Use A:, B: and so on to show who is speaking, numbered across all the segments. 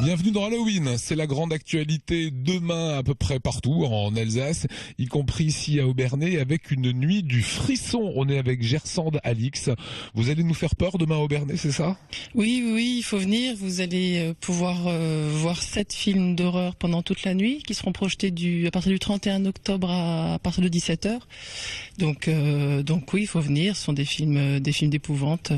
A: Bienvenue dans Halloween, c'est la grande actualité demain à peu près partout en Alsace, y compris ici à Obernai avec une nuit du frisson. On est avec Gersande Alix. Vous allez nous faire peur demain à Obernai, c'est ça?
B: Oui, il faut venir. Vous allez pouvoir voir 7 films d'horreur pendant toute la nuit qui seront projetés à partir du 31 octobre à partir de 17h. Donc oui, il faut venir. Ce sont des films d'épouvante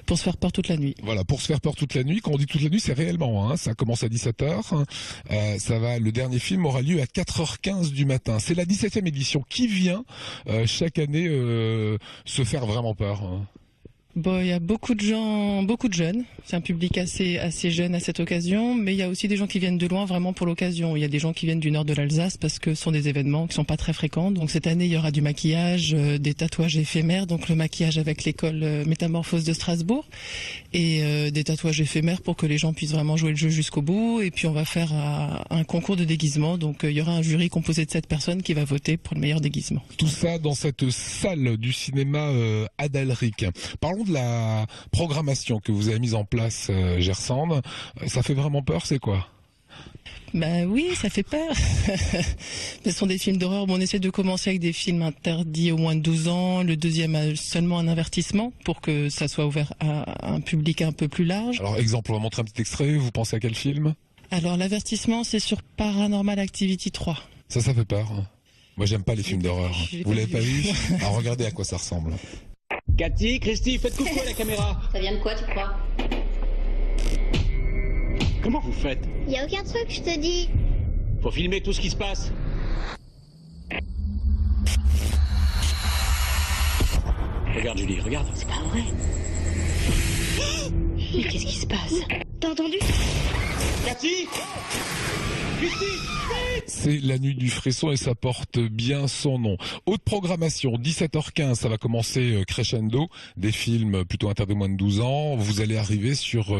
B: pour se faire peur toute la nuit.
A: Voilà, pour se faire peur toute la nuit. Quand on dit toute la nuit, c'est réellement, ça commence à 17h. Le dernier film aura lieu à 4h15 du matin. C'est la 17e édition qui vient chaque année se faire vraiment peur.
B: Bon, il y a beaucoup de jeunes. C'est un public assez jeune à cette occasion, mais il y a aussi des gens qui viennent de loin vraiment pour l'occasion. Il y a des gens qui viennent du nord de l'Alsace parce que ce sont des événements qui sont pas très fréquents. Donc cette année, il y aura du maquillage, des tatouages éphémères, donc le maquillage avec l'école Métamorphose de Strasbourg et des tatouages éphémères pour que les gens puissent vraiment jouer le jeu jusqu'au bout. Et puis on va faire un concours de déguisement. Donc il y aura un jury composé de 7 personnes qui va voter pour le meilleur déguisement.
A: Tout ça dans cette salle du cinéma Adalric. Parlons de la programmation que vous avez mise en place, Gersande. Ça fait vraiment peur, c'est quoi?
B: Bah oui, ça fait peur. Ce sont des films d'horreur. Bon, on essaie de commencer avec des films interdits au moins de 12 ans. Le deuxième a seulement un avertissement pour que ça soit ouvert à un public un peu plus large.
A: Alors, exemple, on va montrer un petit extrait. Vous pensez à quel film?
B: Alors, l'avertissement, c'est sur Paranormal Activity 3.
A: Ça fait peur. Moi, j'aime pas les films d'horreur. Vous l'avez pas vu? Alors, regardez à quoi ça ressemble.
C: Cathy, Christy, faites coucou à la caméra.
D: Ça vient de quoi, tu crois?
C: Comment vous faites?
D: Y a aucun truc, je te dis.
C: Faut filmer tout ce qui se passe. Regarde Julie, regarde.
D: C'est pas vrai. Mais qu'est-ce qui se passe? T'as entendu?
C: Cathy, Christy,
A: c'est la nuit du frisson et ça porte bien son nom. Haute programmation, 17h15, ça va commencer crescendo, des films plutôt interdits moins de 12 ans. Vous allez arriver sur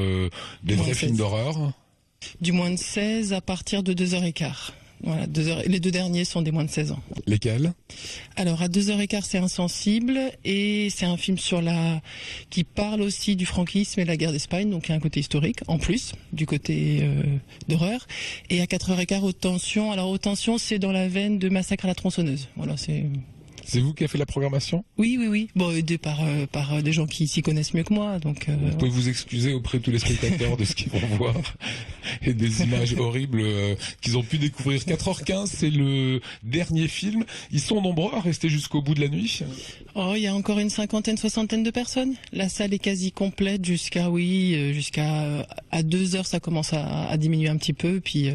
A: des vrais films d'horreur.
B: Du moins de 16 à partir de 2h15. Voilà, les 2 derniers sont des moins de 16 ans.
A: Lesquels? Alors,
B: à 2h15, c'est Insensible, et c'est un film qui parle aussi du franquisme et de la guerre d'Espagne, donc il y a un côté historique, en plus, du côté d'horreur. Et à 4h15, Haute Tension. Alors, Haute Tension, c'est dans la veine de Massacre à la tronçonneuse. Voilà,
A: c'est vous qui avez fait la programmation?
B: Oui. Bon, aidé par des gens qui s'y connaissent mieux que moi. Donc,
A: vous pouvez vous excuser auprès de tous les spectateurs de ce qu'ils vont voir et des images horribles qu'ils ont pu découvrir. 4h15, c'est le dernier film. Ils sont nombreux à rester jusqu'au bout de la nuit?
B: Oh, il y a encore une 50-60 de personnes. La salle est quasi complète jusqu'à 2h, ça commence à diminuer un petit peu. Puis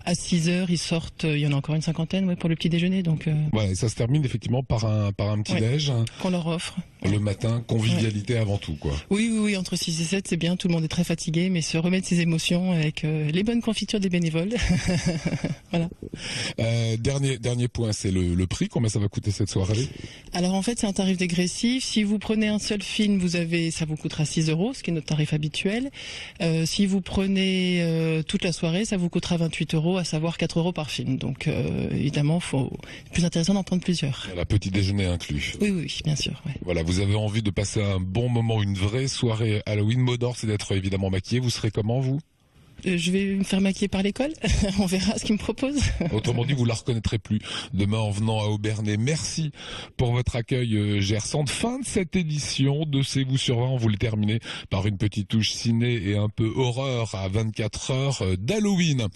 B: à 6h, ils sortent. Il y en a encore une 50 pour le petit déjeuner. Donc
A: voilà, et ça se termine effectivement par un petit déj
B: qu'on leur offre
A: le matin. Convivialité avant tout, quoi.
B: Oui, entre 6 et 7, c'est bien. Tout le monde est très fatigué, mais se remettre ses émotions avec les bonnes confitures des bénévoles. Voilà.
A: Dernier point, c'est le prix. Combien ça va coûter cette soirée?
B: Alors en fait, c'est un tarif dégressif. Si vous prenez un seul film, ça vous coûtera 6 €, ce qui est notre tarif habituel. Si vous prenez toute la soirée, ça vous coûtera 28 €, à savoir 4 € par film. Donc évidemment, c'est plus intéressant d'en prendre plusieurs.
A: La petit déjeuner inclus.
B: Oui, bien sûr. Ouais.
A: Voilà, vous avez envie de passer un bon moment, une vraie soirée Halloween. Mot d'ordre, c'est d'être évidemment maquillé. Vous serez comment, vous?
B: Je vais me faire maquiller par l'école. On verra ce qu'ils me proposent.
A: Autrement dit, vous la reconnaîtrez plus demain en venant à Obernai. Merci pour votre accueil, Gersande. Fin de cette édition de C'est vous sur 20. On vous le terminer par une petite touche ciné et un peu horreur à 24 heures d'Halloween.